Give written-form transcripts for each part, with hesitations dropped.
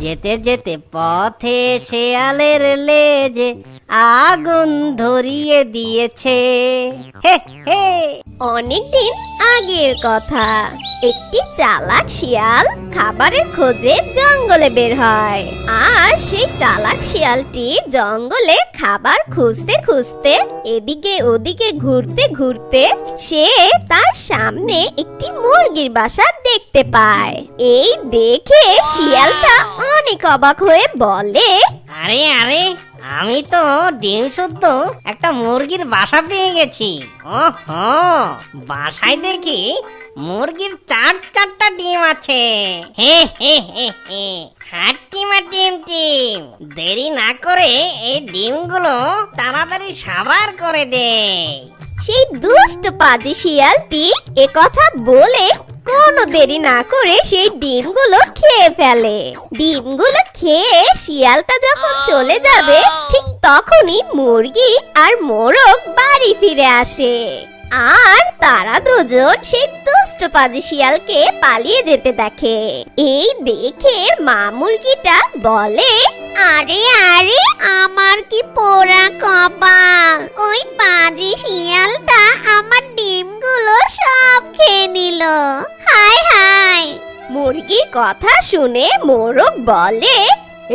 যেতে যেতে পথে শেয়ালের লেজে আগুন ধরিয়ে দিয়েছে। হে হে। অনেকদিন আগের কথা। একটি চালাক শিয়াল খাবারের খোঁজে জঙ্গলে বের হয়। আর সেই চালাক শিয়ালটি জঙ্গলে খাবার খুঁজতে খুঁজতে এদিকে ওদিকে ঘুরতে ঘুরতে সে তার সামনে একটি মুরগির বাসা দেখতে পায়। এই দেখে শিয়ালটা অনেক অবাক হয়ে বলে, আরে আরে, আমি তো ডিম শুদ্ধ একটা মুরগির বাসা পেয়ে গেছি। ওহো, বাসায় দেখি মুরগির চারটা ডিম আছে। হে হে হে হে। হাট্টিমা টিম টিম, দেরি না করে এই ডিমগুলো তাড়াতাড়ি সাবার করে দে। সেই দুষ্ট পাজি শিয়ালটি একথা বলে কোনো দেরি না করে সেই ডিমগুলো খেয়ে ফেলে। ডিমগুলো খেয়ে শিয়ালটা যখন চলে যাবে ঠিক তখনই মুরগি আর মোরগ বাড়ি ফিরে আসে। আর তারা দুজন সেই দুষ্ট পাজি শিয়ালকে পালিয়ে যেতে দেখে। এই দেখে মা মুরগিটা বলে, আরে আরে, আমার কি পোড়া কপাল! ওই পাজি শিয়ালটা আমার ডিমগুলো সব খেয়ে নিল। হায় হায়! মুরগির কথা শুনে মোরগ বলে,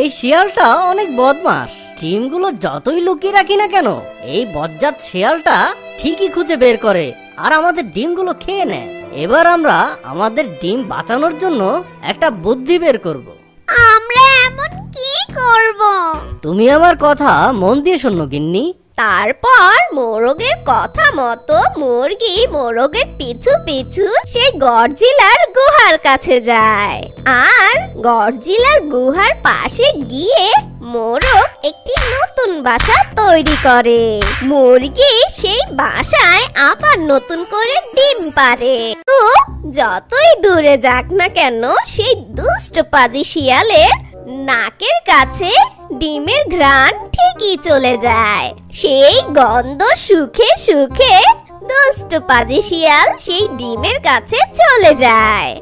এই শিয়ালটা অনেক বদমাশ। ডিমগুলো যতই লুকিয়ে রাখি না কেন, এই বজ্জাত শিয়ালটা ঠিকই খুঁজে বের করে আর আমাদের ডিমগুলো খেয়ে নেয়। এবার আমরা আমাদের ডিম বাঁচানোর জন্য একটা বুদ্ধি বের করব। আমরা এমন কি করব? তুমি আমার কথা মন দিয়ে শোনো গিন্নি। তারপর মোরগের কথা মতো মুরগি মোরগের পিছু পিছু সেই গডজিলার গুহার কাছে যায়। আর গডজিলার গুহার পাশে গিয়ে মোরগ একটি নতুন বাসা তৈরি করে। মুরগি সেই বাসায় আবার নতুন করে ডিম পাড়ে। তো যতই দূরে যাক না কেন, সেই দুষ্ট পাজি শিয়ালের নাকের কাছে ডিমের ঘ্রাণ ঠিকই চলে যায়। সেই গন্ধ শুকে শুকে দুষ্ট পাজি শিয়াল সেই ডিমের কাছে চলে যায়।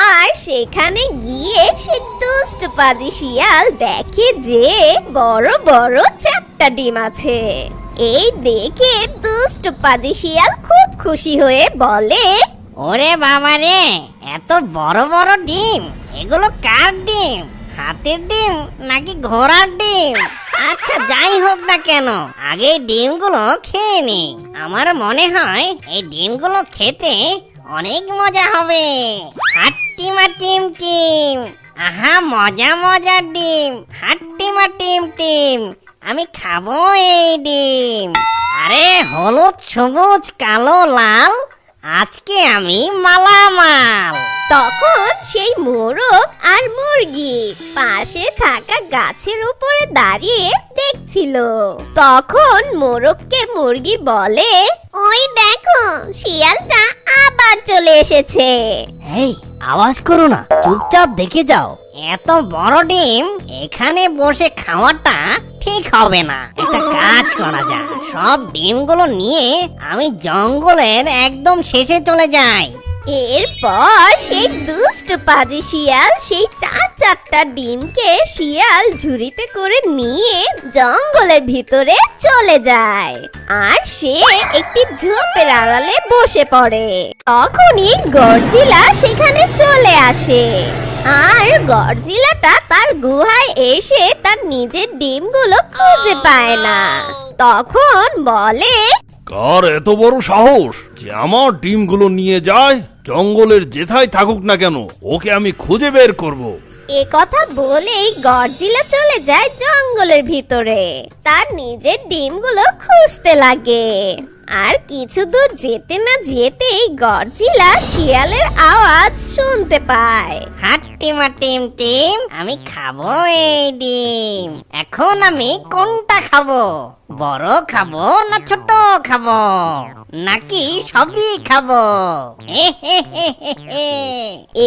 আর সেখানে গিয়ে সেই দুষ্ট পাজি শিয়াল দেখে যে বড় বড় 4টা ডিম আছে। এই দেখে দুষ্ট পাজি শিয়াল খুব খুশি হয়ে বলে, ওরে বাবা রে, এত বড় বড় ডিম! এগুলো কার ডিম? হাতির ডিম নাকি ঘোড়ার ডিম? আচ্ছা, যাই হোক না কেন, আগে ডিমগুলো খেয়ে নি। আমার মনে হয় এই ডিমগুলো খেতে অনেক মজা হবে। হাট্টিমা টিম টিম, আহা মজা মজার ডিম! হাট্টিমা টিম টিম, আমি খাবো এই ডিম। আরে হলুদ সবুজ কালো লাল, আজকে আমি মালামাল। তখন সেই মোরগ আর মুরগি পাশে থাকা গাছের উপরে দাঁড়িয়ে দেখছিল। তখন মোরগকে মুরগি বলে, ওই দেখো, শিয়ালটা আবার চলে এসেছে। এই, আওয়াজ করো না, চুপচাপ দেখে যাও। এত বড় ডিম এখানে বসে খাওয়াটা ঠিক হবে না। একটা কাজ করা যায়, সব ডিমগুলো নিয়ে আমি জঙ্গলের একদম শেষে চলে যাই। এরপর সেই দুষ্ট পাজি শিয়াল সেই 4টা ডিমকে শিয়াল ঝুড়িতে করে নিয়ে জঙ্গলের ভিতরে চলে যায়। আর সে একটি ঝোপের আড়ালে বসে পড়ে। তখনই গডজিলা সেখানে চলে আসে। আর গডজিলাটা তার গুহায় এসে তার নিজের ডিমগুলো খুঁজে পায় না। তখন বলে, কার এত বড় সাহস যে আমার ডিমগুলো নিয়ে যায়? জঙ্গলের যেথায় থাকুক না কেন, ওকে আমি খুঁজে বের করব। এ কথা বলেই গডজিলা চলে যায় জঙ্গলের ভিতরে। তার নিজের ডিমগুলো খুঁজতে লাগে। আর কিছু দূর যেতে না যেতেই গডজিলা শিয়ালের আওয়াজ শুনতে পায়। হাট্টিমা টিম টিম, আমি খাবো এই ডিম। এখন আমি কোনটা খাবো? বড় খাবো না ছোট খাবো, নাকি সবই খাবো?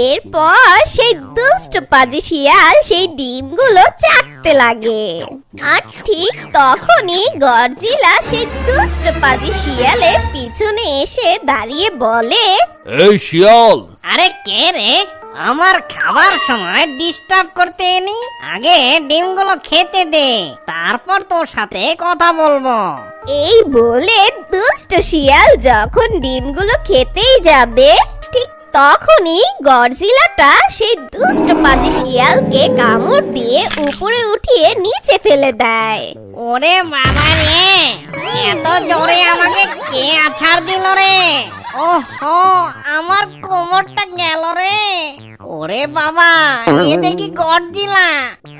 এরপর সেই দুষ্ট পাজি শিয়াল সেই ডিমগুলো চাটতে লাগে। আর ঠিক তখনই গডজিলা সেই দুষ্ট পাজি শিয়ালের পিছনে এসে দাঁড়িয়ে বলে, এই শিয়াল! আরে কে রে? আমার খাবার সময় ডিস্টার্ব করতে এনি, আগে ডিমগুলো খেতে দে, তারপর তোর সাথে কথা বলবো। এই বলে দুষ্ট শিয়াল যখন ডিমগুলো খেতেই যাবে, ঠিক তখনই গডজিলাটা সেই দুষ্ট পাজি শিয়ালকে কামড় দিয়ে উপরে উঠিয়ে নিচে ফেলে দেয়। ওরে বাবা রে, এত জোরে আমাকে কে আছাড় দিল রে? ওহো, আমার কোমরটা গেল রে। ওরে বাবা, এ দেখি গডজিলা।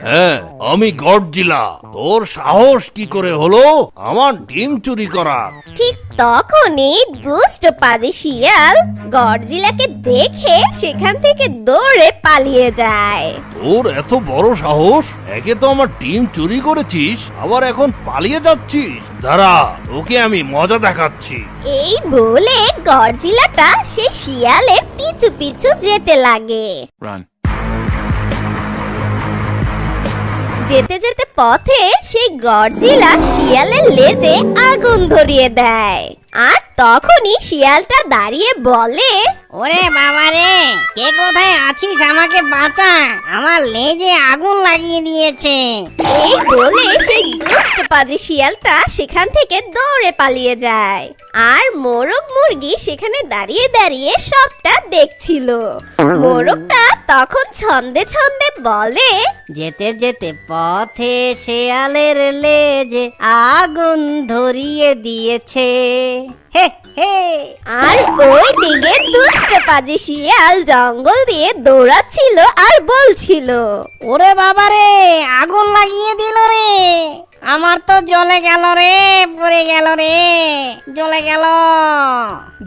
হ্যাঁ, আমি গডজিলা। তোর সাহস কি করে হলো আমার ডিম চুরি করার? ঠিক তখনই দুষ্ট পাজি শিয়াল গডজিলাকে দেখে সেখান থেকে দৌড়ে পালিয়ে যায়। তোর এত বড় সাহস! একে তো আমার ডিম চুরি করেছিস, আবার এখন পালিয়ে যাচ্ছিস। দাঁড়া, তোকে আমি মজা দেখাচ্ছি। এই বলে গডজিলাটা সেই শিয়ালের পিছু পিছু যেতে লাগে। Run. যেতে যেতে পথে সেই গডজিলা শিয়ালের লেজে আগুন ধরিয়ে দেয়। আর তখনই শিয়ালটা দাঁড়িয়ে বলে, ওরে বাবা রে, কে কোথায় আছিস? আমাকে বাঁচা, আমার লেজে আগুন লাগিয়ে দিয়েছে। এই বলে সেই দুষ্ট পাজি শিয়ালটা সেখান থেকে দৌড়ে পালিয়ে যায়। আর মোরগ মুরগি সেখানে দাঁড়িয়ে দাঁড়িয়ে সবটা দেখছিল। মোরগটা তখন ছন্দে ছন্দে বলে, যেতে যেতে পথে শেয়ালের লেজে আগুন ধরিয়ে দিয়েছে। হে হে। আর ওই দিকে দুষ্ট পাজি শিয়াল জঙ্গল দিয়ে দৌড়াচ্ছিল আর বলছিল, ওরে বাবা রে, আগুন লাগিয়ে দিল রে, আমার তো জ্বলে গেল রে, পড়ে গেল রে, জ্বলে গেল।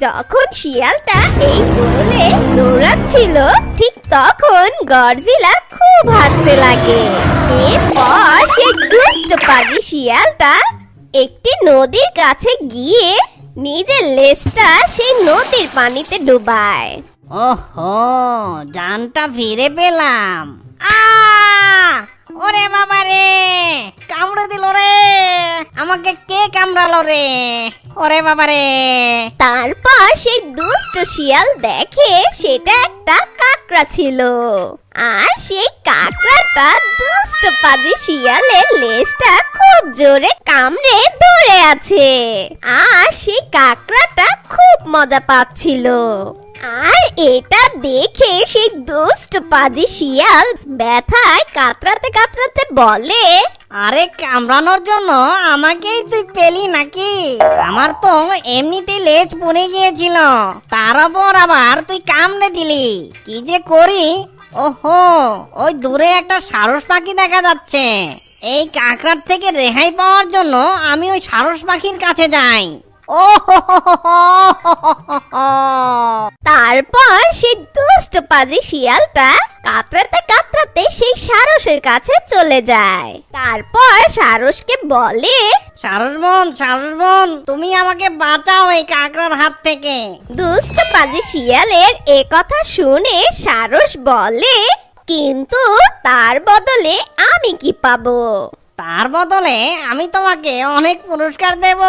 যখন শিয়ালটা এই বলে দৌড়াচ্ছিল, ঠিক তখন গডজিলা খুব হাসতে লাগে। এরপর সেই দুষ্ট পাজি শিয়ালটা একটি নদীর কাছে গিয়ে নিজের লেজটা সেই নদীর পানিতে ডুবায়। ওহো, জানটা ফিরে পেলাম। আ ওরে বাবা রে, কামড়ে দিল রে, আমাকে কে কামড়ালো রে? ওরে বাবা রে। তারপর সেই দুষ্ট শিয়াল দেখে সেটা একটা কাকড়া ছিল। আর সেই কাকড়াটা দুষ্ট পাজি শিয়ালের লেজটা খুব জোরে কামড়ে ধরে আছে। আর সেই কাকড়াটা খুব মজা পাচ্ছিল। আর এটা দেখে সেই দুষ্ট পাজি শিয়াল ব্যথায় কাতরাতে কাতরাতে বলে, আরে কামড়ানোর জন্য আমাকেই তুই পেলি নাকি? আমার তো এমনিতেই লেজ পড়ে গিয়েছিল, তার উপর আবার তুই কামড়ে দিলি। কি যে করি। ওহো, ওই দূরে একটা সারস পাখি দেখা যাচ্ছে। এই কাকড়ার থেকে রেহাই পাওয়ার জন্য আমি ওই সারস পাখির কাছে যাই। ও হো হো হো হো হো হো। তারপর সেই দুষ্ট পাজি শিয়ালটা কাতরাতে কাতরাতে সেই সারসের কাছে চলে যায়। তারপর সারসকে বলে, সারস বোন, তুমি আমাকে বাঁচাও এই কাকড়ার হাত থেকে। দুষ্ট পাজি শিয়ালের এ কথা শুনে সারস বলে, কিন্তু তার বদলে আমি কি পাবো? তার বদলে আমি তোমাকে অনেক পুরস্কার দেব।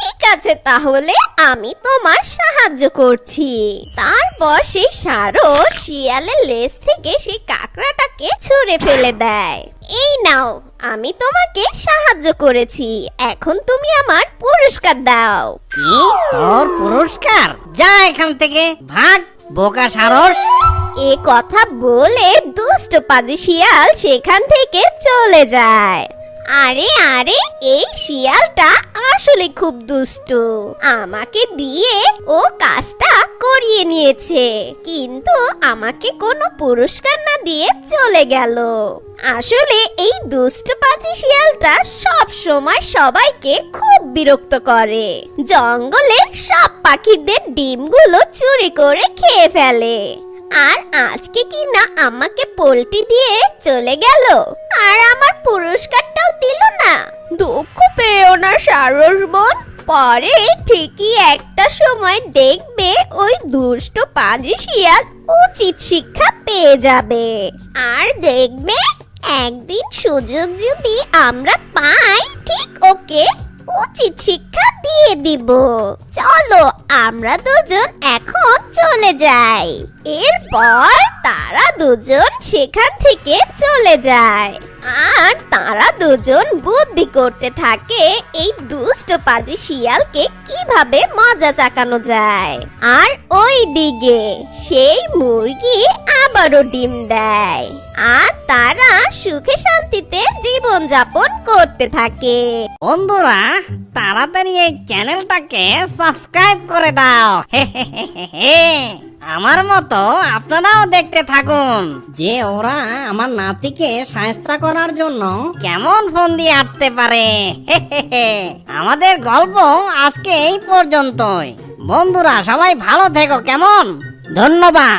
ঠিক আছে, তাহলে আমি তোমার সাহায্য করছি। তারপর সেই সারস শিয়ালের লেজ থেকে সেই কাকড়াটাকে ছুঁড়ে ফেলে দেয়। এই নাও, আমি তোমাকে সাহায্য করেছি, এখন তুমি আমার পুরস্কার দাও। কি? তোর পুরস্কার? যা এখান থেকে, ভাগ বোকা সারস। এ কথা বলে দুষ্ট পাজি শিয়াল সেখান থেকে চলে যায়। আরে আরে, এই শিয়ালটা আসলে খুব দুষ্টু। আমাকে দিয়ে ও কাজটা করিয়ে নিয়েছে, কিন্তু আমাকে কোনো পুরস্কার না দিয়ে চলে গেল। আসলে এই দুষ্ট পাজি শিয়ালটা সব সময় সবাইকে খুব বিরক্ত করে। জঙ্গলের সব পাখিদের ডিমগুলো চুরি করে খেয়ে ফেলে। আর আজকে কি না আমাকে পোল্টি দিয়ে চলে গেল, আর আমার পুরস্কারটাও দিল না। দুঃখ পেও না সারস বোন, পরে ঠিকই একটা সময় দেখবে ওই দুষ্ট পাজি শিয়াল উচিত শিক্ষা পেয়ে যাবে। আর দেখবে একদিন সুযোগ যদি আমরা পাই, ঠিক ওকে উচিত শিক্ষা দিয়ে দিব। চলো আমরা দুজন এখন চলে যাই। এরপর তারা দুজন সেখান থেকে চলে যায় আর তারা দুজন বুদ্ধি করতে থাকে এই দুষ্ট পাজি শিয়ালকে কিভাবে মজা চাকানো যায়। আর ওই দিকে সেই মুরগি আবারও ডিম দেয় আর তারা সুখে শান্তিতে জীবন যাপন করতে থাকে। বন্ধুরা তাড়াতাড়ি এই চ্যানেলটাকে সাবস্ক্রাইব করে দাও। আমার মতো আপনারাও দেখতে থাকুন যে ওরা আমার নাতিকে সাহায্য করার জন্য কেমন ফোন দিয়ে আটতে পারে। আমাদের গল্প আজকে এই পর্যন্তই। বন্ধুরা সবাই ভালো থেকো, কেমন? ধন্যবাদ।